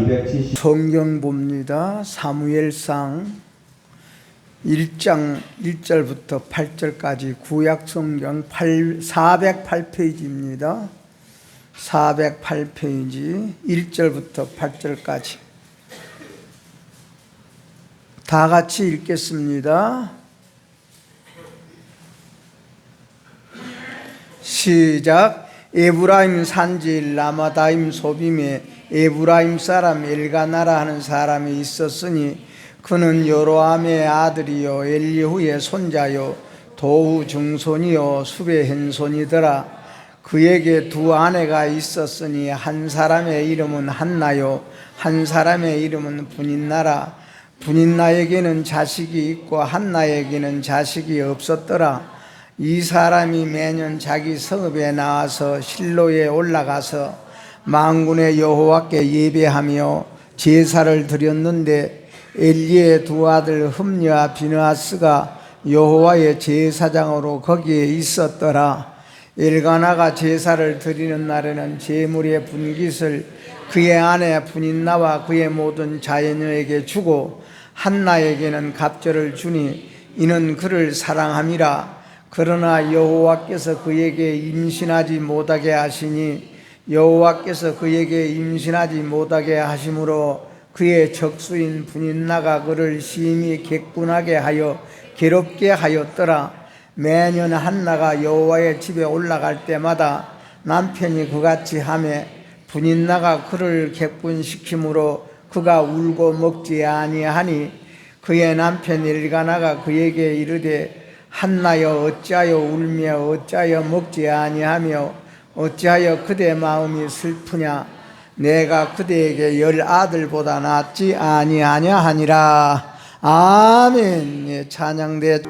270 성경 봅니다. 사무엘상 1장 1절부터 8절까지 구약 성경 408페이지입니다. 408페이지 1절부터 8절까지 다 같이 읽겠습니다. 시작. 에브라임 산지 라마다임 소빔에 에브라임 사람 엘가나라 하는 사람이 있었으니 그는 여로함의 아들이요 엘리후의 손자요 도후 증손이요 숲의 hen손이더라. 그에게 두 아내가 있었으니 한 사람의 이름은 한나요 한 사람의 이름은 분인나라. 분인나에게는 자식이 있고 한나에게는 자식이 없었더라. 이 사람이 매년 자기 성읍에 나와서 실로에 올라가서 만군의 여호와께 예배하며 제사를 드렸는데 엘리의 두 아들 흠녀와 비느하스가 여호와의 제사장으로 거기에 있었더라. 엘가나가 제사를 드리는 날에는 제물의 분깃을 그의 아내 분인나와 그의 모든 자녀에게 주고 한나에게는 갑절을 주니 이는 그를 사랑함이라. 그러나 여호와께서 그에게 임신하지 못하게 하시니 여호와께서 그에게 임신하지 못하게 하심으로 그의 적수인 분인나가 그를 심히 객군하게 하여 괴롭게 하였더라. 매년 한나가 여호와의 집에 올라갈 때마다 남편이 그같이 하매 분인나가 그를 객군시키므로 그가 울고 먹지 아니하니 그의 남편 엘가나가 그에게 이르되 한나여 어찌하여 울며 어찌하여 먹지 아니하며 어찌하여 그대 마음이 슬프냐. 내가 그대에게 10 아들보다 낫지 아니하냐 하니라. 아멘. 예, 찬양대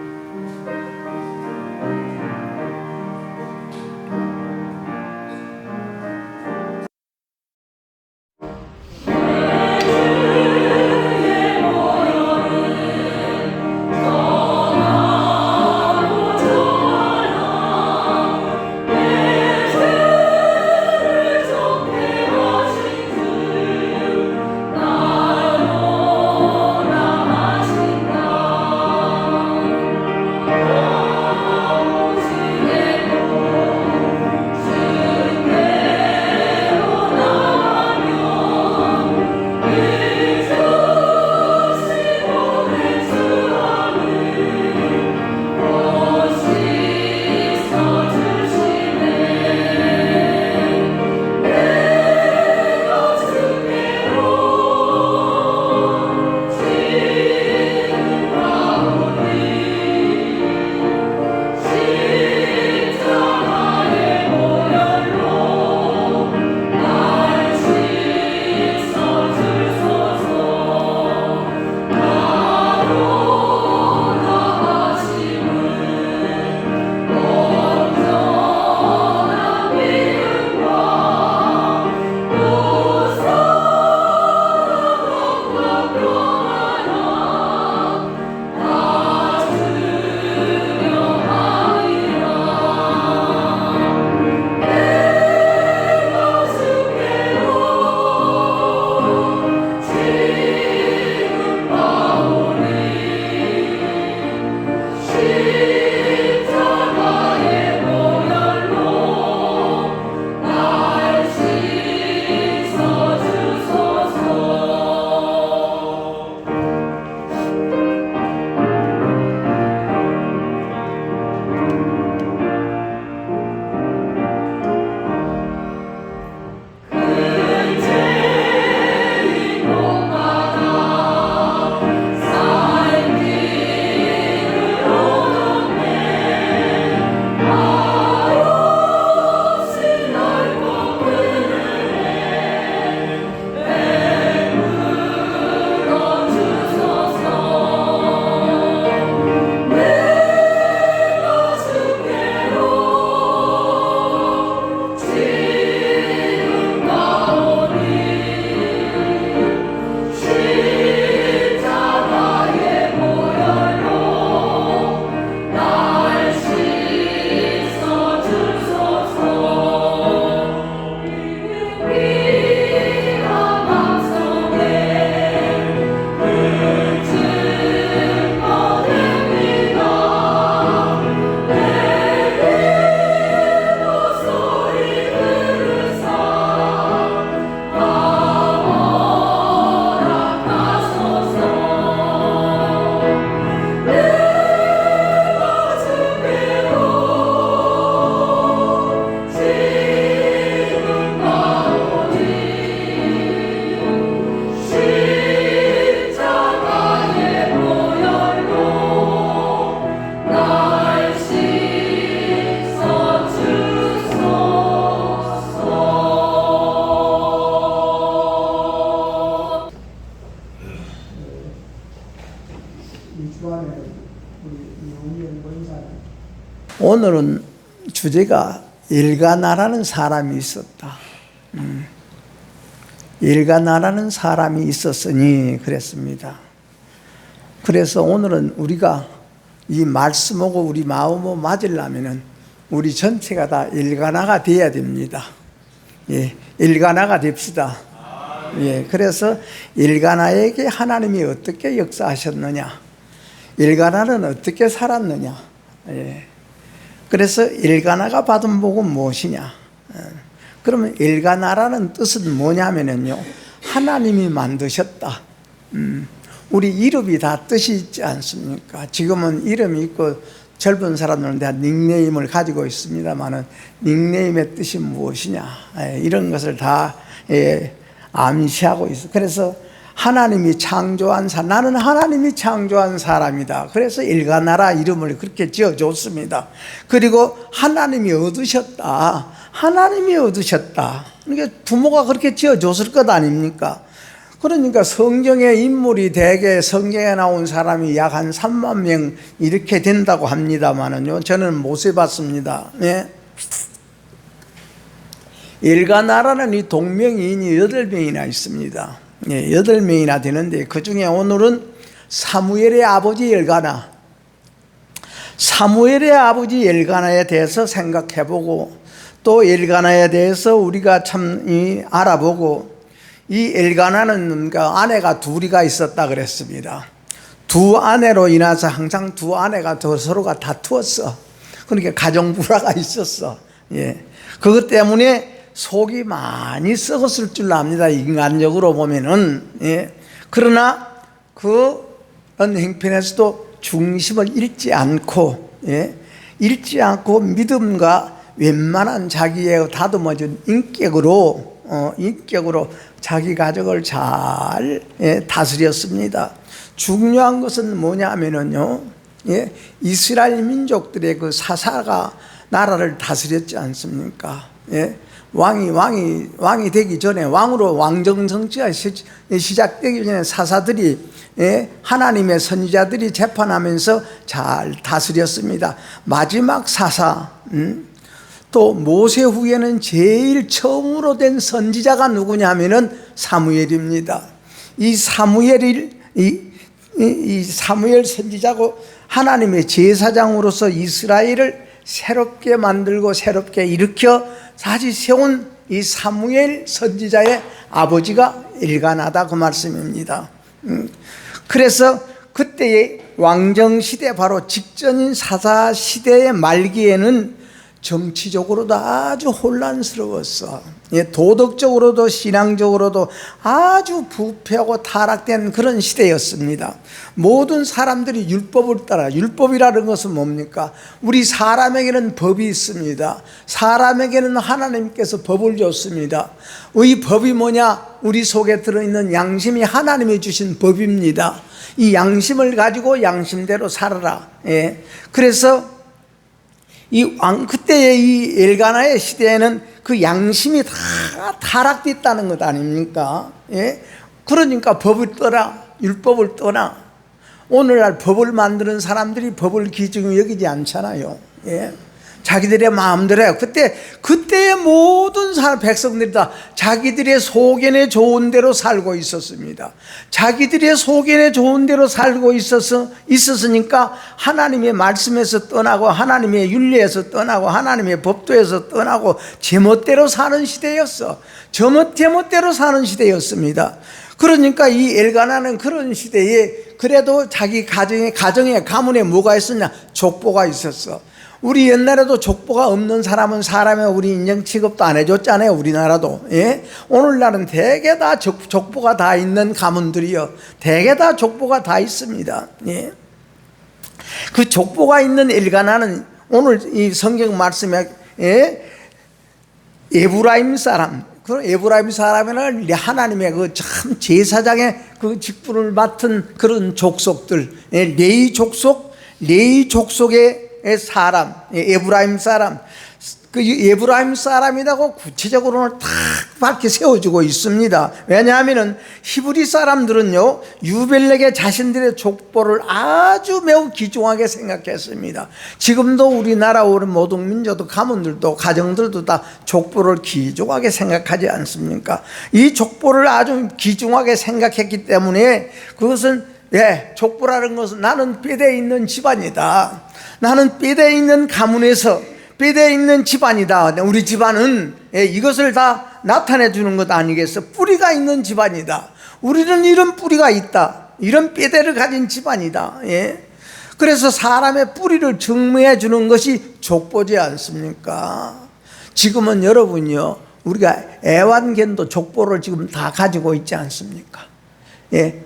오늘은 주제가 엘가나라는 사람이 있었다. 엘가나라는 사람이 있었으니 그랬습니다. 그래서 오늘은 우리가 이 말씀하고 우리 마음을 맞으려면은 우리 전체가 다 엘가나가 되어야 됩니다. 예, 엘가나가 됩시다. 예, 그래서 엘가나에게 하나님이 어떻게 역사하셨느냐, 엘가나는 어떻게 살았느냐. 예, 그래서 엘가나가 받은 복은 무엇이냐. 그러면 엘가나라는 뜻은 뭐냐면요, 하나님이 만드셨다. 우리 이름이 다 뜻이 있지 않습니까? 지금은 이름이 있고 젊은 사람들은 다 닉네임을 가지고 있습니다만은 닉네임의 뜻이 무엇이냐, 이런 것을 다 암시하고 있어. 그래서 하나님이 창조한 사람, 나는 하나님이 창조한 사람이다. 그래서 엘가나라 이름을 그렇게 지어줬습니다. 그리고 하나님이 얻으셨다. 하나님이 얻으셨다. 그러니까 부모가 그렇게 지어줬을 것 아닙니까? 그러니까 성경의 인물이 대개 성경에 나온 사람이 약 한 3만 명 이렇게 된다고 합니다만은요, 저는 못 세봤습니다. 예. 엘가나라는 이 동명이인이 8명이나 있습니다. 예, 8명이나 되는데 그 중에 오늘은 사무엘의 아버지 엘가나, 사무엘의 아버지 엘가나에 대해서 생각해보고, 또 엘가나에 대해서 우리가 참 알아보고, 이 엘가나는 아내가 둘이가 있었다 그랬습니다. 두 아내로 인해서 항상 두 아내가 서로가 다투었어. 그러니까 가정 불화가 있었어. 예, 그것 때문에 속이 많이 썩었을 줄 압니다, 인간적으로 보면은. 예, 그러나 그런 행편에서도 중심을 잃지 않고, 예, 잃지 않고 믿음과 웬만한 자기의 다듬어진 인격으로 자기 가족을 잘 다스렸습니다. 중요한 것은 뭐냐면요, 예, 이스라엘 민족들의 그 사사가 나라를 다스렸지 않습니까? 예, 왕이 되기 전에, 왕으로 왕정 정치가 시작되기 전에 사사들이, 예, 하나님의 선지자들이 재판하면서 잘 다스렸습니다. 마지막 사사, 또 모세 후에는 제일 처음으로 된 선지자가 누구냐 하면은 사무엘입니다. 이 사무엘 선지자고 하나님의 제사장으로서 이스라엘을 새롭게 만들고 새롭게 일으켜 다시 세운 이 사무엘 선지자의 아버지가 엘가나다, 그 말씀입니다. 그래서 그때의 왕정시대 바로 직전인 사사시대의 말기에는 정치적으로도 아주 혼란스러웠어. 예, 도덕적으로도 신앙적으로도 아주 부패하고 타락된 그런 시대였습니다. 모든 사람들이 율법을 따라, 율법이라는 것은 뭡니까? 우리 사람에게는 법이 있습니다. 사람에게는 하나님께서 법을 줬습니다. 이 법이 뭐냐? 우리 속에 들어있는 양심이 하나님이 주신 법입니다. 이 양심을 가지고 양심대로 살아라. 예, 그래서 그때의 이 엘가나의 시대에는 그 양심이 다 타락됐다는 것 아닙니까? 예? 그러니까 법을 떠나, 율법을 떠나. 오늘날 법을 만드는 사람들이 법을 기준으로 여기지 않잖아요. 예? 자기들의 마음대로 해요. 그때의 모든 백성들이 다 자기들의 소견에 좋은 대로 살고 있었습니다. 자기들의 소견에 좋은 대로 살고 있었으니까 하나님의 말씀에서 떠나고, 하나님의 윤리에서 떠나고, 하나님의 법도에서 떠나고, 제멋대로 사는 시대였어. 제멋대로 사는 시대였습니다. 그러니까 이 엘가나는 그런 시대에 그래도 자기 가정에 가문에 뭐가 있었냐? 족보가 있었어. 우리 옛날에도 족보가 없는 사람은 사람의 우리 인정 취급도 안 해줬잖아요, 우리나라도. 예? 오늘날은 대개 다 족보가 다 있는 가문들이요, 대개 다 족보가 다 있습니다. 예? 그 족보가 있는 엘가나는 오늘 이 성경 말씀에, 예? 에브라임 사람, 그 에브라임 사람에는 하나님의 그 참 제사장의 그 직분을 맡은 그런 족속들, 예? 레위 족속의 사람, 에브라임 사람, 그 에브라임 사람이라고 구체적으로는 탁 밝게 세워주고 있습니다. 왜냐하면은 히브리 사람들은요, 유벨렉의 자신들의 족보를 아주 매우 귀중하게 생각했습니다. 지금도 우리나라 우리 모든 민족도 가문들도 가정들도 다 족보를 귀중하게 생각하지 않습니까? 이 족보를 아주 귀중하게 생각했기 때문에 그것은 족보라는 것은 나는 뼈대에 있는 집안이다. 나는 뼈대에 있는 가문에서 뼈대에 있는 집안이다. 우리 집안은 이것을 다 나타내 주는 것 아니겠어? 뿌리가 있는 집안이다. 우리는 이런 뿌리가 있다. 이런 뼈대를 가진 집안이다. 그래서 사람의 뿌리를 증명해 주는 것이 족보지 않습니까? 지금은 여러분이요, 우리가 애완견도 족보를 지금 다 가지고 있지 않습니까?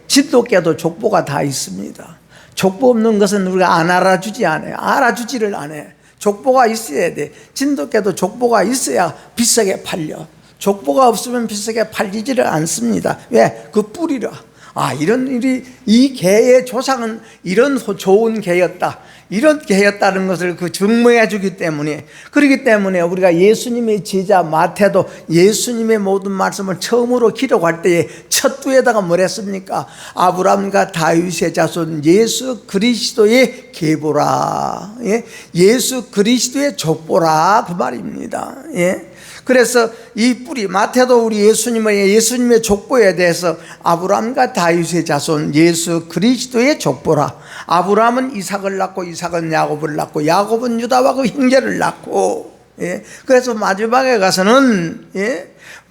진돗개도 족보가 다 있습니다. 족보 없는 것은 우리가 안 알아주지 않아요. 알아주지를 않아요. 족보가 있어야 돼. 진돗개도 족보가 있어야 비싸게 팔려. 족보가 없으면 비싸게 팔리지를 않습니다. 왜? 그 뿌리라. 이런 일이, 이 개의 조상은 이런 좋은 개였다. 이런 개였다는 것을 증명해 주기 때문에, 그렇기 때문에 우리가 예수님의 제자 마태도 예수님의 모든 말씀을 처음으로 기록할 때에 첫 두에다가 뭘 했습니까? 아브라함과 다윗의 자손 예수 그리스도의 계보라. 예수 그리스도의 족보라. 그 말입니다. 그래서 이 뿌리, 마태도 우리 예수님의 족보에 대해서 아브라함과 다윗의 자손 예수 그리스도의 족보라. 아브라함은 이삭을 낳고 이삭은 야곱을 낳고 야곱은 유다와 그 형제를 낳고, 그래서 마지막에 가서는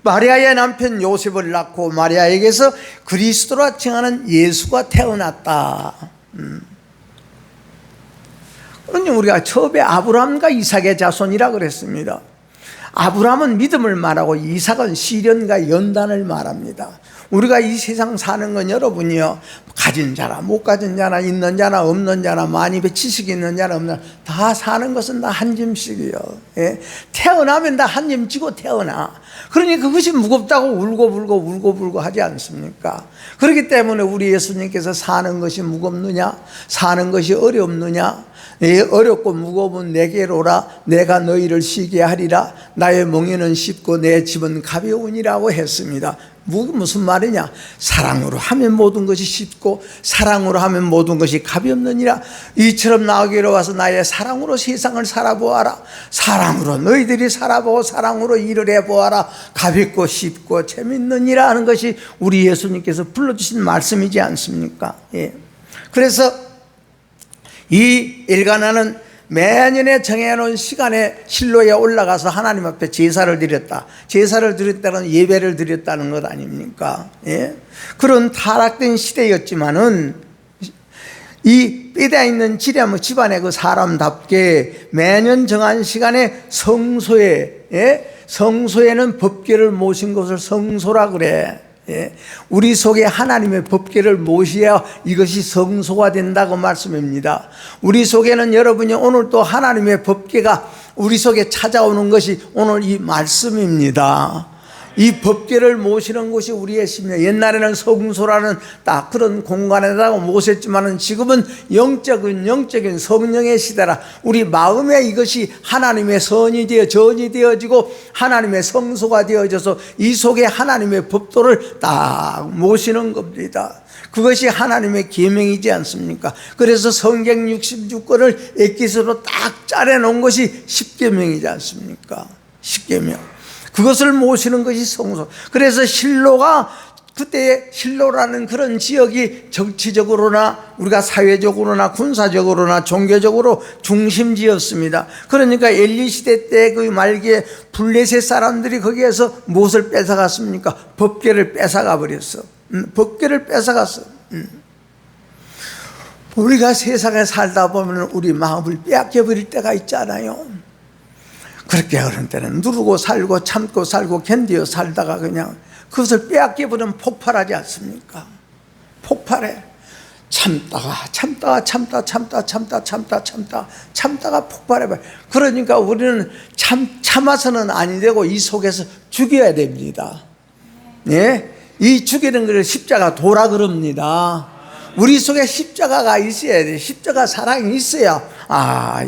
마리아의 남편 요셉을 낳고 마리아에게서 그리스도라 칭하는 예수가 태어났다. 그러니 우리가 처음에 아브라함과 이삭의 자손이라 그랬습니다. 아브라함은 믿음을 말하고 이삭은 시련과 연단을 말합니다. 우리가 이 세상 사는 건 여러분이요, 가진 자나 못 가진 자나 있는 자나 없는 자나 많이 지식이 있는 자나 없는 자나 다 사는 것은 다 한 짐씩이요. 태어나면 다 한 짐 지고 태어나. 그러니 그것이 무겁다고 울고 하지 않습니까? 그렇기 때문에 우리 예수님께서 사는 것이 무겁느냐, 사는 것이 어렵느냐, 어렵고 무거우면 내게로 오라. 내가 너희를 쉬게 하리라. 나의 멍에는 쉽고 내 짐은 가벼우니라고 했습니다. 무슨 말이냐? 사랑으로 하면 모든 것이 쉽고 사랑으로 하면 모든 것이 가볍느니라. 이처럼 나에게로 와서 나의 사랑으로 세상을 살아보아라. 사랑으로 너희들이 살아보고 사랑으로 일을 해보아라. 가볍고 쉽고 재밌느니라 하는 것이 우리 예수님께서 불러주신 말씀이지 않습니까? 그래서 이 엘가나는 매년에 정해놓은 시간에 실로에 올라가서 하나님 앞에 제사를 드렸다. 제사를 드렸다는 예배를 드렸다는 것 아닙니까? 그런 타락된 시대였지만은 이 뼈대에 있는 집안의 그 사람답게 매년 정한 시간에 성소에는 법궤를 모신 것을 성소라 그래. 우리 속에 하나님의 법궤를 모셔야 이것이 성소가 된다고 말씀입니다. 우리 속에는 여러분이 오늘 또 하나님의 법궤가 우리 속에 찾아오는 것이 오늘 이 말씀입니다. 이 법궤를 모시는 곳이 우리의 심령. 옛날에는 성소라는 딱 그런 공간에다가 모셨지만은 지금은 영적인 성령의 시대라. 우리 마음에 이것이 하나님의 전이 되어지고 하나님의 성소가 되어져서 이 속에 하나님의 법도를 딱 모시는 겁니다. 그것이 하나님의 계명이지 않습니까? 그래서 성경 66권을 엑기스로 딱 짜내놓은 것이 십계명이지 않습니까? 십계명. 그것을 모시는 것이 성소. 그래서 실로가, 그때 실로라는 그런 지역이 정치적으로나 우리가 사회적으로나 군사적으로나 종교적으로 중심지였습니다. 그러니까 엘리 시대 때 그 말기에 블레셋 사람들이 거기에서 무엇을 뺏어갔습니까? 법궤를 뺏어가 버렸어. 법궤를 뺏어갔어. 우리가 세상에 살다 보면 우리 마음을 빼앗겨 버릴 때가 있잖아요. 그렇게 어른 때는 누르고 살고 참고 살고 견디어 살다가 그냥 그것을 빼앗겨 버리면 폭발하지 않습니까? 폭발해. 참다가 폭발해봐요. 그러니까 우리는 참아서는 아니 되고 이 속에서 죽여야 됩니다. 이 죽이는 것을 십자가 도라 그럽니다. 우리 속에 십자가가 있어야 돼. 십자가 사랑이 있어야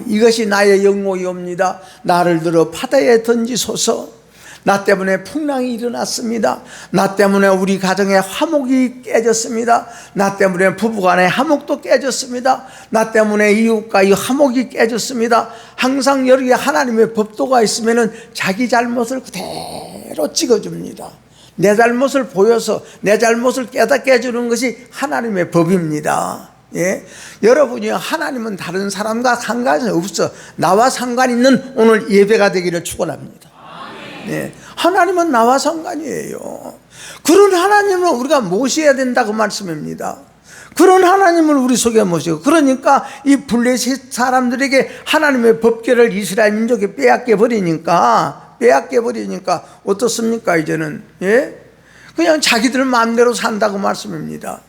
이것이 나의 영광이옵니다. 나를 들어 바다에 던지소서. 나 때문에 풍랑이 일어났습니다. 나 때문에 우리 가정의 화목이 깨졌습니다. 나 때문에 부부간의 화목도 깨졌습니다. 나 때문에 이웃과 이 화목이 깨졌습니다. 항상 여기에 하나님의 법도가 있으면 자기 잘못을 그대로 찍어줍니다. 내 잘못을 보여서 내 잘못을 깨닫게 해주는 것이 하나님의 법입니다. 예? 여러분이 하나님은 다른 사람과 상관이 없어. 나와 상관 있는 오늘 예배가 되기를 축원합니다. 네, 하나님은 나와 상관이에요. 그런 하나님을 우리가 모셔야 된다 그 말씀입니다. 그런 하나님을 우리 속에 모시고, 그러니까 이 블레셋 사람들에게 하나님의 법궤를 이스라엘 민족에 빼앗겨 버리니까 어떻습니까? 이제는 그냥 자기들 마음대로 산다고 말씀입니다.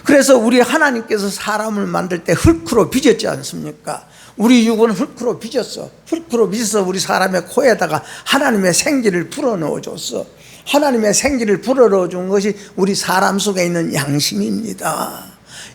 그래서 우리 하나님께서 사람을 만들 때 흙으로 빚었지 않습니까? 우리 육은 흙으로 빚었어. 흙으로 빚어서 우리 사람의 코에다가 하나님의 생기를 불어넣어 줬어. 하나님의 생기를 불어넣어 준 것이 우리 사람 속에 있는 양심입니다.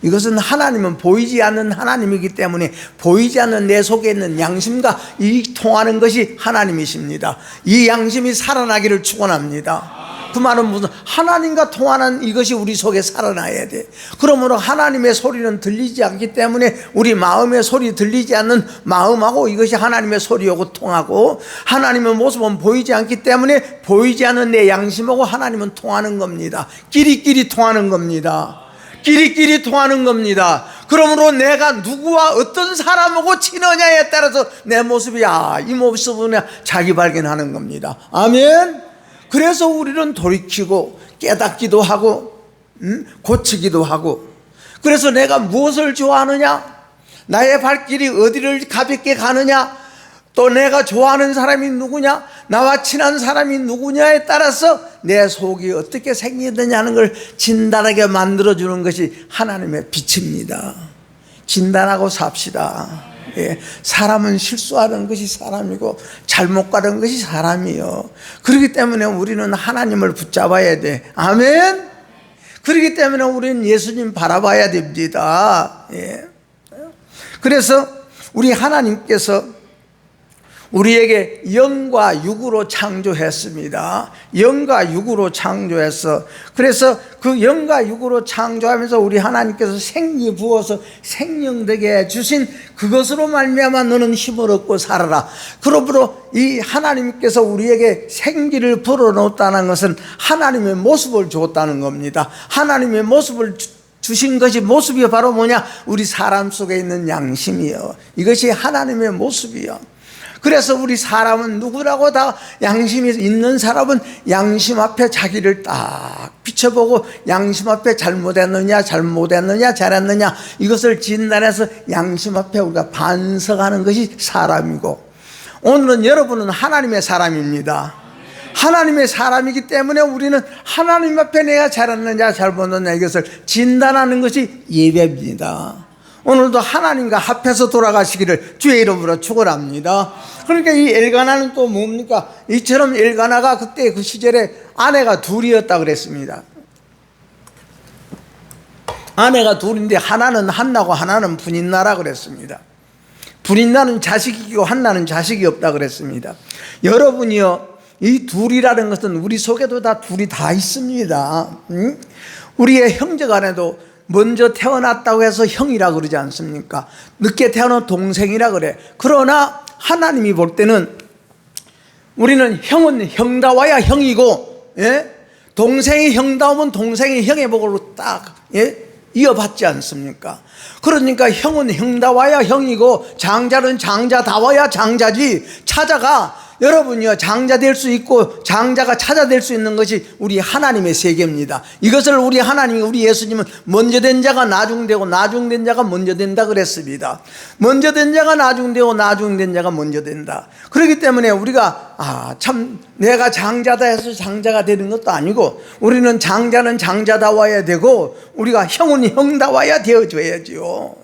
이것은 하나님은 보이지 않는 하나님이기 때문에 보이지 않는 내 속에 있는 양심과 이 통하는 것이 하나님이십니다. 이 양심이 살아나기를 축원합니다. 그 말은 무슨 하나님과 통하는 이것이 우리 속에 살아나야 돼. 그러므로 하나님의 소리는 들리지 않기 때문에 우리 마음의 소리 들리지 않는 마음하고 이것이 하나님의 소리하고 통하고, 하나님의 모습은 보이지 않기 때문에 보이지 않는 내 양심하고 하나님은 통하는 겁니다. 끼리끼리 통하는 겁니다. 끼리끼리 통하는 겁니다. 그러므로 내가 누구와 어떤 사람하고 친하냐에 따라서 내 모습이 이 모습은 자기 발견하는 겁니다. 아멘. 그래서 우리는 돌이키고 깨닫기도 하고 고치기도 하고, 그래서 내가 무엇을 좋아하느냐, 나의 발길이 어디를 가볍게 가느냐, 또 내가 좋아하는 사람이 누구냐, 나와 친한 사람이 누구냐에 따라서 내 속이 어떻게 생기느냐 하는 걸 진단하게 만들어주는 것이 하나님의 빛입니다. 진단하고 삽시다. 사람은 실수하는 것이 사람이고 잘못 가는 것이 사람이요. 그렇기 때문에 우리는 하나님을 붙잡아야 돼. 아멘. 그렇기 때문에 우리는 예수님 바라봐야 됩니다. 그래서 우리 하나님께서 우리에게 영과 육으로 창조했습니다. 영과 육으로 창조했어. 그래서 그 영과 육으로 창조하면서 우리 하나님께서 생기 부어서 생명되게 해주신 그것으로 말미암아 너는 힘을 얻고 살아라. 그러므로 이 하나님께서 우리에게 생기를 불어넣었다는 것은 하나님의 모습을 줬다는 겁니다. 하나님의 모습을 주신 것이, 모습이 바로 뭐냐? 우리 사람 속에 있는 양심이요. 이것이 하나님의 모습이요. 그래서 우리 사람은 누구라고 다 양심이 있는 사람은 양심 앞에 자기를 딱 비춰보고 양심 앞에 잘못했느냐 잘했느냐 이것을 진단해서 양심 앞에 우리가 반성하는 것이 사람이고, 오늘은 여러분은 하나님의 사람입니다. 하나님의 사람이기 때문에 우리는 하나님 앞에 내가 잘했느냐 잘못했느냐 이것을 진단하는 것이 예배입니다. 오늘도 하나님과 합해서 돌아가시기를 주의 이름으로 축원합니다. 그러니까 이 엘가나는 또 뭡니까? 이처럼 엘가나가 그때 그 시절에 아내가 둘이었다 그랬습니다. 아내가 둘인데 하나는 한나고 하나는 분인나라 그랬습니다. 분인나는 자식이고 한나는 자식이 없다 그랬습니다. 여러분이요, 이 둘이라는 것은 우리 속에도 다 둘이 다 있습니다. 우리의 형제간에도 먼저 태어났다고 해서 형이라 그러지 않습니까? 늦게 태어난 동생이라 그래. 그러나 하나님이 볼 때는 우리는 형은 형다워야 형이고, 동생이 형다우면 동생이 형의 복으로 딱 이어받지 않습니까? 그러니까 형은 형다워야 형이고 장자는 장자다워야 장자지. 찾아가. 여러분이요, 장자 될 수 있고 장자가 찾아 될 수 있는 것이 우리 하나님의 세계입니다. 이것을 우리 하나님이, 우리 예수님은 먼저 된 자가 나중되고 나중된 자가 먼저 된다 그랬습니다. 먼저 된 자가 나중되고 나중된 자가 먼저 된다. 그렇기 때문에 우리가 참 내가 장자다 해서 장자가 되는 것도 아니고, 우리는 장자는 장자다워야 되고 우리가 형은 형다워야 되어줘야죠.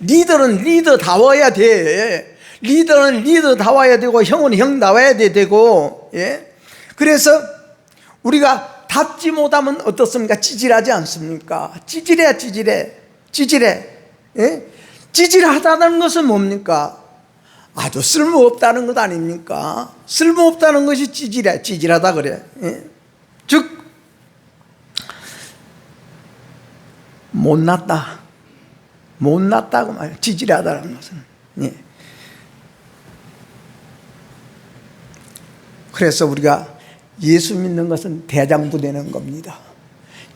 리더는 리더다워야 돼. 리더는 리더다워야 되고 형은 형다워야 되고. 그래서 우리가 닫지 못하면 어떻습니까? 찌질하지 않습니까? 찌질해. 예? 찌질하다는 것은 뭡니까? 아주 쓸모없다는 것 아닙니까? 쓸모없다는 것이 찌질하다 그래. 예? 즉 못났다고 말이야. 찌질하다는 것은. 예. 그래서 우리가 예수 믿는 것은 대장부 되는 겁니다.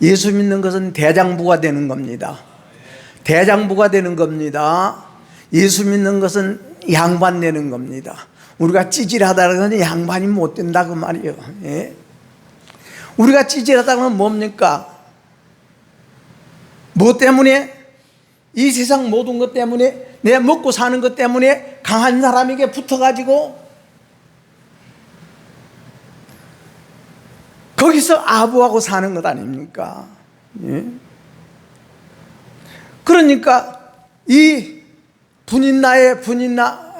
예수 믿는 것은 대장부가 되는 겁니다. 대장부가 되는 겁니다. 예수 믿는 것은 양반 되는 겁니다. 우리가 찌질하다는 건 양반이 못 된다 그 말이에요. 예? 우리가 찌질하다는 건 뭡니까? 뭐 때문에? 이 세상 모든 것 때문에, 내 먹고 사는 것 때문에 강한 사람에게 붙어가지고 거기서 아부하고 사는 것 아닙니까? 예? 그러니까 이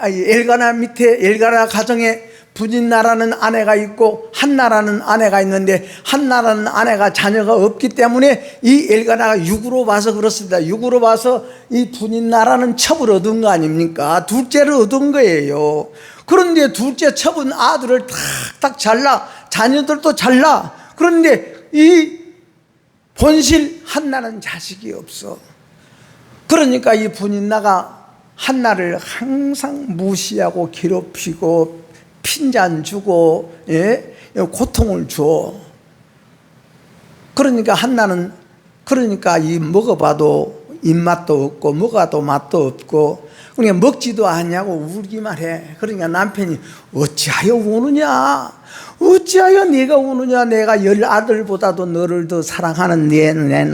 엘가나 밑에 엘가나 가정에 분인나라는 아내가 있고 한나라는 아내가 있는데, 한나라는 아내가 자녀가 없기 때문에 이 엘가나가 육으로 봐서 그렇습니다. 육으로 봐서 이 분인나라는 첩을 얻은 거 아닙니까? 둘째를 얻은 거예요. 그런데 둘째 첩은 아들을 탁탁 잘라, 자녀들도 잘라. 그런데 이 본실 한나는 자식이 없어. 그러니까 이 분인나가 한나를 항상 무시하고 괴롭히고 핀잔 주고, 예? 고통을 줘. 그러니까 한나는, 그러니까 이 먹어봐도 입맛도 없고 먹어도 맛도 없고, 그러니까 먹지도 않냐고 울기만 해. 그러니까 남편이 어찌하여 우느냐? 어찌하여 네가 우느냐? 내가 열 아들보다도 너를 더 사랑하는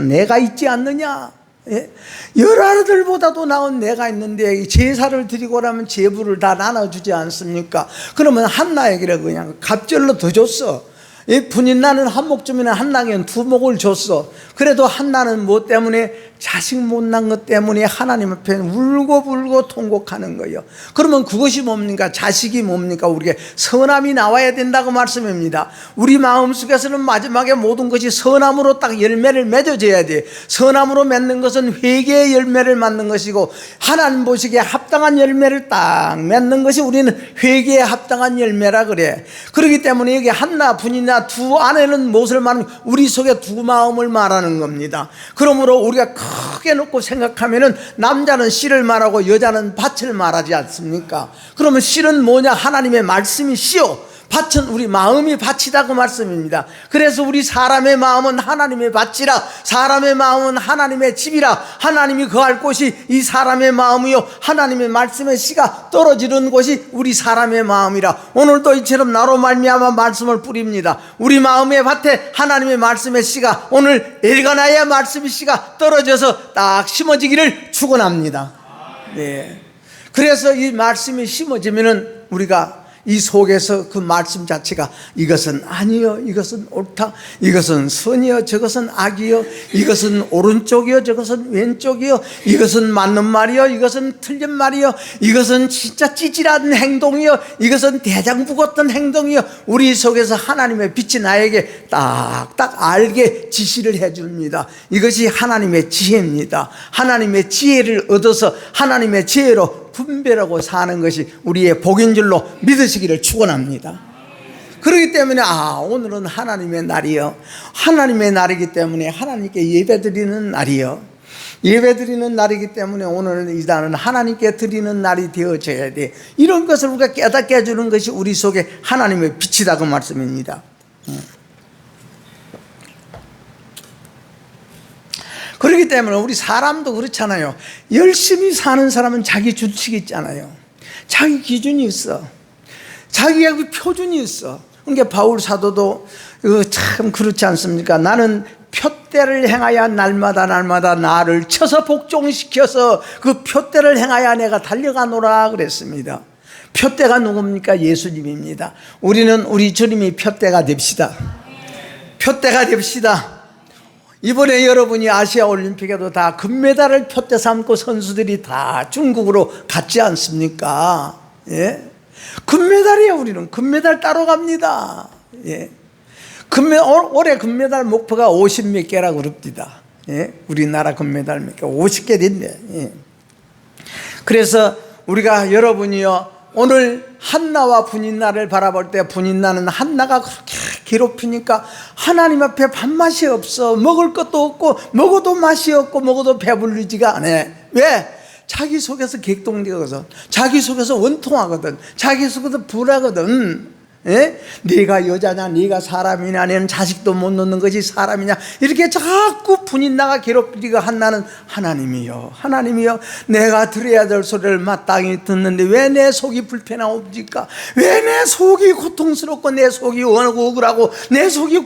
내가 있지 않느냐? 예? 열 아들보다도 나은 내가 있는데 제사를 드리고 나면 제부를 다 나눠주지 않습니까? 그러면 한나에게 그냥 갑절로 더 줬어. 이 분인나는 한 목쯤이나 한나에게는 두 목을 줬어. 그래도 한나는 뭐 때문에? 자식 못난 것 때문에 하나님 앞에 울고불고 통곡하는 거예요. 그러면 그것이 뭡니까? 자식이 뭡니까? 우리에게 선함이 나와야 된다고 말씀입니다. 우리 마음속에서는 마지막에 모든 것이 선함으로 딱 열매를 맺어져야 돼. 선함으로 맺는 것은 회개의 열매를 맺는 것이고, 하나님 보시기에 합당한 열매를 딱 맺는 것이 우리는 회개에 합당한 열매라 그래. 그렇기 때문에 여기 한나 분이나 두 아내는 무엇을 말하는, 우리 속에 두 마음을 말하는 겁니다. 그러므로 우리가 크게 놓고 생각하면은 남자는 씨를 말하고 여자는 밭을 말하지 않습니까? 그러면 씨는 뭐냐? 하나님의 말씀이 씨요, 밭은 우리 마음이 밭이다고 말씀입니다. 그래서 우리 사람의 마음은 하나님의 밭이라, 사람의 마음은 하나님의 집이라, 하나님이 거할 곳이 이 사람의 마음이요, 하나님의 말씀의 씨가 떨어지는 곳이 우리 사람의 마음이라. 오늘도 이처럼 나로 말미암아 말씀을 뿌립니다. 우리 마음의 밭에 하나님의 말씀의 씨가, 오늘 엘가나의 말씀의 씨가 떨어져서 딱 심어지기를 축원합니다. 네. 그래서 이 말씀이 심어지면은 우리가 이 속에서 그 말씀 자체가 이것은 아니요, 이것은 옳다, 이것은 선이요, 저것은 악이요, 이것은 오른쪽이요, 저것은 왼쪽이요, 이것은 맞는 말이요, 이것은 틀린 말이요, 이것은 진짜 찌질한 행동이요, 이것은 대장부 같은 행동이요. 우리 속에서 하나님의 빛이 나에게 딱딱 알게 지시를 해줍니다. 이것이 하나님의 지혜입니다. 하나님의 지혜를 얻어서 하나님의 지혜로 분별하고 사는 것이 우리의 복인 줄로 믿으시기를 축원합니다. 그렇기 때문에 오늘은 하나님의 날이요, 하나님의 날이기 때문에 하나님께 예배드리는 날이요, 예배드리는 날이기 때문에 오늘 이 날은 하나님께 드리는 날이 되어져야 돼. 이런 것을 우리가 깨닫게 해주는 것이 우리 속에 하나님의 빛이다 그 말씀입니다. 그렇기 때문에 우리 사람도 그렇잖아요. 열심히 사는 사람은 자기 준칙이 있잖아요. 자기 기준이 있어. 자기가 그 표준이 있어. 그러니까 바울 사도도 참 그렇지 않습니까? 나는 표대를 행하여 날마다 나를 쳐서 복종시켜서 그 표대를 행하여 내가 달려가노라 그랬습니다. 표대가 누굽니까? 예수님입니다. 우리는 우리 주님이 표대가 됩시다. 표대가 됩시다. 이번에 여러분이 아시아 올림픽에도 다 금메달을 표대 삼고 선수들이 다 중국으로 갔지 않습니까? 예? 금메달이에요. 우리는 금메달 따러 갑니다. 예? 올해 금메달 목표가 50몇 개라고 그럽니다. 예? 우리나라 금메달 몇 개, 50개 된대. 예. 그래서 우리가 여러분이요, 오늘 한나와 분인나를 바라볼 때 분인나는 한나가 그렇게 괴롭히니까 하나님 앞에 밥맛이 없어. 먹을 것도 없고 먹어도 맛이 없고 먹어도 배불리지가 않아. 왜? 자기 속에서 객동되거든. 자기 속에서 원통하거든. 자기 속에서 불하거든. 예? 네가 여자냐, 네가 사람이냐, 너는 자식도 못 놓는 것이 사람이냐, 이렇게 자꾸 분인나가 괴롭히고 한나는 하나님이요, 하나님이요, 내가 들어야 될 소리를 마땅히 듣는데 왜 내 속이 불편하옵니까? 왜 내 속이 고통스럽고 내 속이 억울하고 내 속이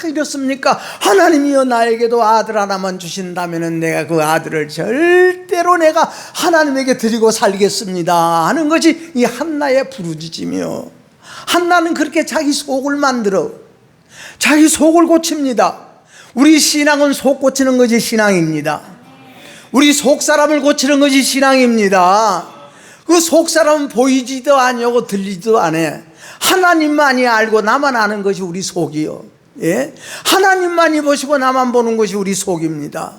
이렇습니까? 하나님이요, 나에게도 아들 하나만 주신다면 내가 그 아들을 절대로 내가 하나님에게 드리고 살겠습니다 하는 것이 이 한나의 부르짖음이요. 한나는 그렇게 자기 속을 만들어 자기 속을 고칩니다. 우리 신앙은 속 고치는 것이 신앙입니다. 우리 속 사람을 고치는 것이 신앙입니다. 그 속 사람은 보이지도 아니하고 들리지도 않아. 하나님만이 알고 나만 아는 것이 우리 속이요. 예? 하나님만이 보시고 나만 보는 것이 우리 속입니다.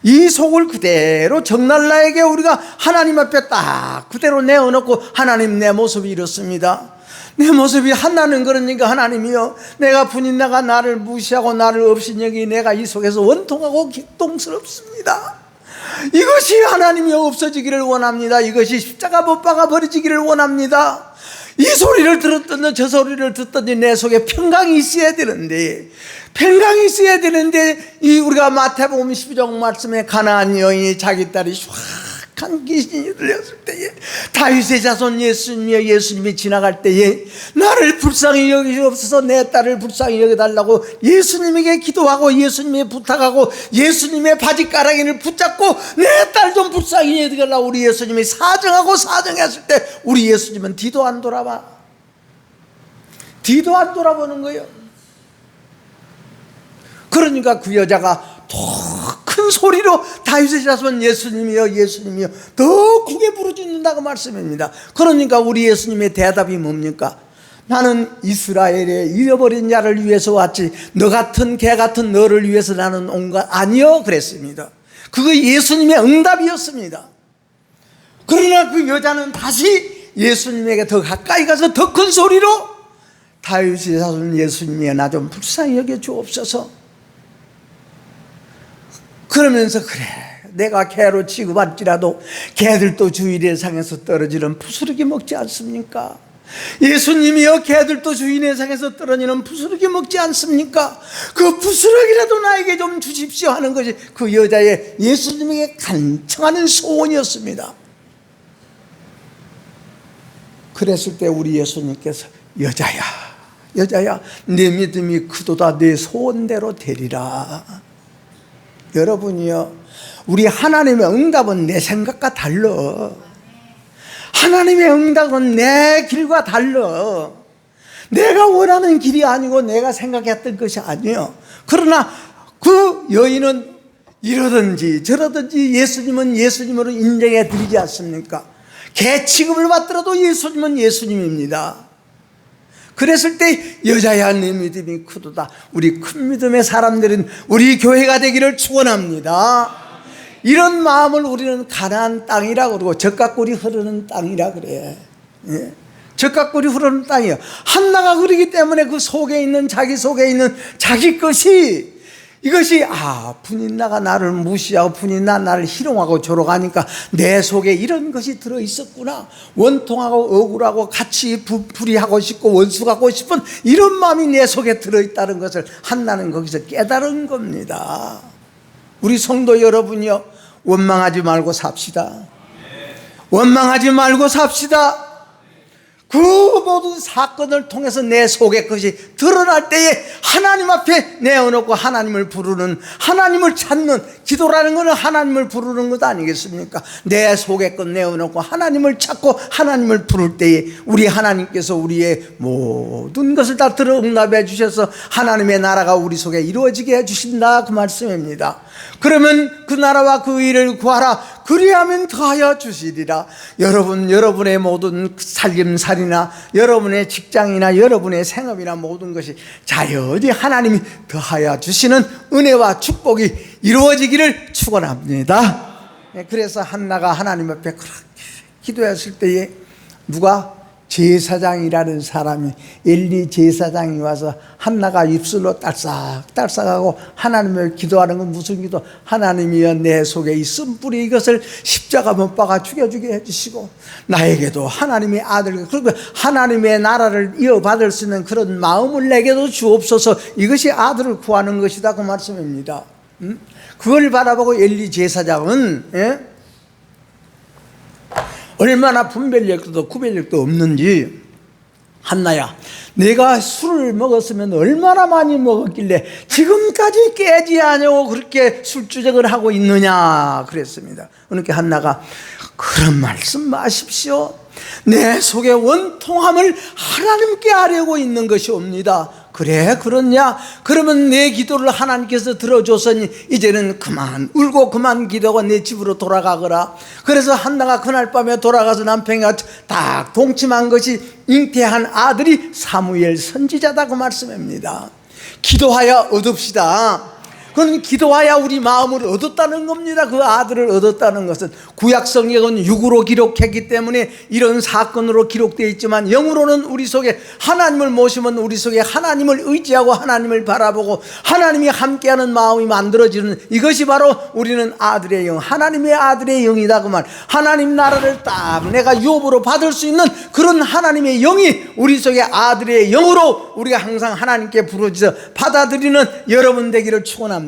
이 속을 그대로 정날라에게 우리가 하나님 앞에 딱 그대로 내어놓고, 하나님, 내 모습이 이렇습니다. 내 모습이 한나는 그러니까 하나님이요, 내가 분인나가 나를 무시하고 나를 없인 여기 내가 이 속에서 원통하고 객동스럽습니다. 이것이 하나님이 없어지기를 원합니다. 이것이 십자가 못 박아 버리지기를 원합니다. 이 소리를 들었든지 저 소리를 듣든지 내 속에 평강이 있어야 되는데, 평강이 있어야 되는데, 이 우리가 마태복음 12장 말씀에 가나안 여인이 자기 딸이 한 귀신이 들렸을 때에, 다윗의 자손 예수님이여, 예수님이 지나갈 때에 나를 불쌍히 여기시옵소서, 내 딸을 불쌍히 여겨달라고 예수님에게 기도하고 예수님에 부탁하고 예수님의 바지가랑이를 붙잡고 내 딸 좀 불쌍히 여겨달라고 우리 예수님이 사정하고 사정했을 때, 우리 예수님은 뒤도 안 돌아봐. 뒤도 안 돌아보는 거예요. 그러니까 그 여자가 더 큰 소리로 다윗의 자손 예수님이여, 예수님이여 더 크게 부르짖는다고 말씀입니다. 그러니까 우리 예수님의 대답이 뭡니까? 나는 이스라엘의 잃어버린 자를 위해서 왔지 너 같은 개 같은 너를 위해서 나는 온 것 아니요 그랬습니다. 그거 예수님의 응답이었습니다. 그러나 그 여자는 다시 예수님에게 더 가까이 가서 더 큰 소리로, 다윗의 자손 예수님이여, 나 좀 불쌍히 여겨 주옵소서. 그러면서, 그래, 내가 개로 취급할지라도 개들도 주인의 상에서 떨어지는 부스러기 먹지 않습니까? 예수님이여, 개들도 주인의 상에서 떨어지는 부스러기 먹지 않습니까? 그 부스러기라도 나에게 좀 주십시오 하는 것이 그 여자의 예수님에게 간청하는 소원이었습니다. 그랬을 때 우리 예수님께서, 여자야, 여자야, 네 믿음이 크도다, 네 소원대로 되리라. 여러분이요, 우리 하나님의 응답은 내 생각과 달라. 하나님의 응답은 내 길과 달라. 내가 원하는 길이 아니고 내가 생각했던 것이 아니에요. 그러나 그 여인은 이러든지 저러든지 예수님은 예수님으로 인정해 드리지 않습니까? 개 취급을 받더라도 예수님은 예수님입니다. 그랬을 때, 여자야, 내 믿음이 크도다. 우리 큰 믿음의 사람들은 우리 교회가 되기를 축원합니다. 이런 마음을 우리는 가나안 땅이라고 그러고 젖가꿀이 흐르는 땅이라 그래. 예? 젖가꿀이 흐르는 땅이에요. 한나가 그러기 때문에 그 속에 있는, 자기 속에 있는 자기 것이, 이것이, 분인나가 나를 무시하고 분인나 나를 희롱하고 조롱하니까 내 속에 이런 것이 들어있었구나. 원통하고 억울하고 같이 불이하고 싶고 원수하고 싶은 이런 마음이 내 속에 들어있다는 것을 한나는 거기서 깨달은 겁니다. 우리 성도 여러분이요, 원망하지 말고 삽시다. 원망하지 말고 삽시다. 그 모든 사건을 통해서 내 속의 것이 드러날 때에 하나님 앞에 내어놓고 하나님을 부르는, 하나님을 찾는, 기도라는 것은 하나님을 부르는 것 아니겠습니까? 내 속의 것 내어놓고 하나님을 찾고 하나님을 부를 때에 우리 하나님께서 우리의 모든 것을 다 들어 응답해 주셔서 하나님의 나라가 우리 속에 이루어지게 해주신다, 그 말씀입니다. 그러면 그 나라와 그 일을 구하라, 그리하면 더하여 주시리라. 여러분, 여러분의 모든 살림살이 자리나 여러분의 직장이나 여러분의 생업이나 모든 것이 자연히 하나님이 더하여 주시는 은혜와 축복이 이루어지기를 축원합니다. 그래서 한나가 하나님 앞에 그렇게 기도했을 때에 누가 제사장이라는 사람이, 엘리 제사장이 와서 한나가 입술로 딸싹딸싹하고 하나님을 기도하는 건 무슨 기도? 하나님이여, 내 속에 이 쓴뿌리 이것을 십자가 못 박아 죽여주게 해주시고 나에게도 하나님의 아들, 그리고 하나님의 나라를 이어받을 수 있는 그런 마음을 내게도 주옵소서. 이것이 아들을 구하는 것이다, 그 말씀입니다. 그걸 바라보고 엘리 제사장은 얼마나 분별력도 구별력도 없는지, 한나야, 내가 술을 먹었으면 얼마나 많이 먹었길래 지금까지 깨지 않냐고 그렇게 술주정을 하고 있느냐 그랬습니다. 그러니까 한나가 그런 말씀 마십시오. 내 속의 원통함을 하나님께 하려고 있는 것이옵니다. 그래, 그렇냐? 그러면 내 기도를 하나님께서 들어줬으니 이제는 그만 울고 그만 기도하고 내 집으로 돌아가거라. 그래서 한나가 그날 밤에 돌아가서 남편과 딱 동침한 것이 잉태한 아들이 사무엘 선지자다, 그 말씀입니다. 기도하여 얻읍시다. 그건 기도하여 우리 마음을 얻었다는 겁니다. 그 아들을 얻었다는 것은 구약 성경은 육으로 기록했기 때문에 이런 사건으로 기록되어 있지만 영으로는 우리 속에 하나님을 모시면 우리 속에 하나님을 의지하고 하나님을 바라보고 하나님이 함께하는 마음이 만들어지는, 이것이 바로 우리는 아들의 영, 하나님의 아들의 영이다, 그 말. 하나님 나라를 딱 내가 유업으로 받을 수 있는 그런 하나님의 영이 우리 속에 아들의 영으로 우리가 항상 하나님께 부르짖어 받아들이는 여러분 되기를 축원합니다.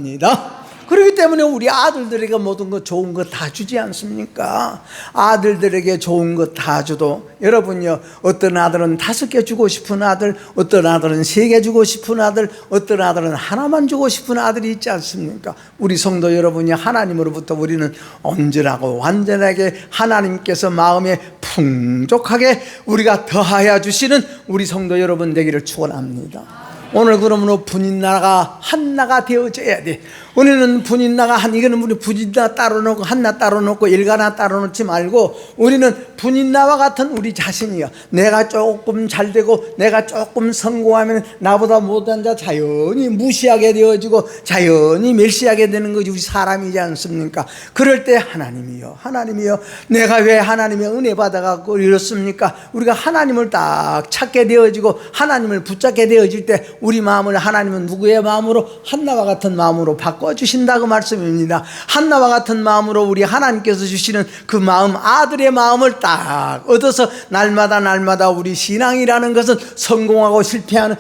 그렇기 때문에 우리 아들들에게 모든 것 좋은 것 다 주지 않습니까? 아들들에게 좋은 것 다 줘도 여러분요, 어떤 아들은 5개 주고 싶은 아들, 어떤 아들은 3개 주고 싶은 아들, 어떤 아들은 하나만 주고 싶은 아들이 있지 않습니까? 우리 성도 여러분이 하나님으로부터 우리는 온전하고 완전하게 하나님께서 마음에 풍족하게 우리가 더하여 주시는 우리 성도 여러분 되기를 축원합니다. 오늘 그러므로 분인나가 한나가 되어져야 돼. 우리는 분인나가 이거는 우리 분인나 따로 놓고 한나 따로 놓고 일가나 따로 놓지 말고 우리는 분인나와 같은 우리 자신이요, 내가 조금 잘 되고 내가 조금 성공하면 나보다 못한 자 자연히 무시하게 되어지고 자연히 멸시하게 되는 것이 우리 사람이지 않습니까? 그럴 때 하나님이요, 하나님이요, 내가 왜 하나님의 은혜 받아갖고 이렇습니까? 우리가 하나님을 딱 찾게 되어지고 하나님을 붙잡게 되어질 때 우리 마음을 하나님은 누구의 마음으로? 한나와 같은 마음으로 바꿔주신다고 말씀입니다. 한나와 같은 마음으로 우리 하나님께서 주시는 그 마음, 아들의 마음을 딱 얻어서 날마다 우리 신앙이라는 것은 성공하고 실패하는,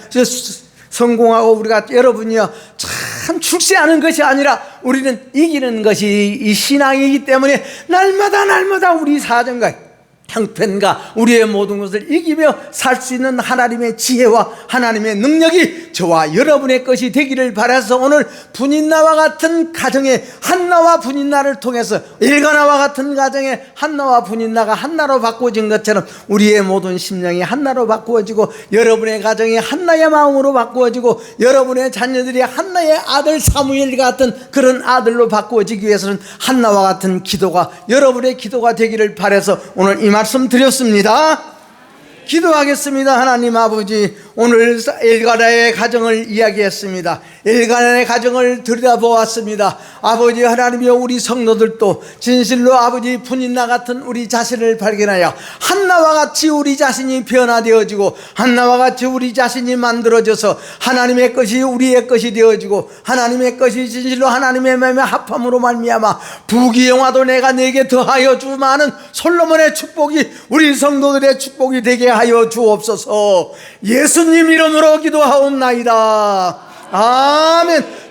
성공하고 우리가 여러분이요 참 출세하는 것이 아니라 우리는 이기는 것이 이 신앙이기 때문에 날마다 우리 사정과 형편과 우리의 모든 것을 이기며 살 수 있는 하나님의 지혜와 하나님의 능력이 저와 여러분의 것이 되기를 바라서 오늘 분인나와 같은 가정에 한나와 분인나를 통해서 엘가나와 같은 가정에 한나와 분인나가 한나로 바꾸어진 것처럼 우리의 모든 심령이 한나로 바꾸어지고 여러분의 가정이 한나의 마음으로 바꾸어지고 여러분의 자녀들이 한나의 아들 사무엘 같은 그런 아들로 바꾸어지기 위해서는 한나와 같은 기도가 여러분의 기도가 되기를 바라서 오늘 이 말씀 드렸습니다. 기도하겠습니다. 하나님 아버지, 오늘 엘가나의 가정을 이야기했습니다. 엘가나의 가정을 들여다보았습니다. 아버지 하나님이여, 우리 성도들도 진실로 아버지 분인나 같은 우리 자신을 발견하여 한나와 같이 우리 자신이 변화되어지고 한나와 같이 우리 자신이 만들어져서 하나님의 것이 우리의 것이 되어지고 하나님의 것이 진실로 하나님의 마음의 합함으로 말미암아 부귀영화도 내가 내게 더하여 주마는 솔로몬의 축복이 우리 성도들의 축복이 되게 하여 주옵소서. 예수님 이름으로 기도하옵나이다. 아멘.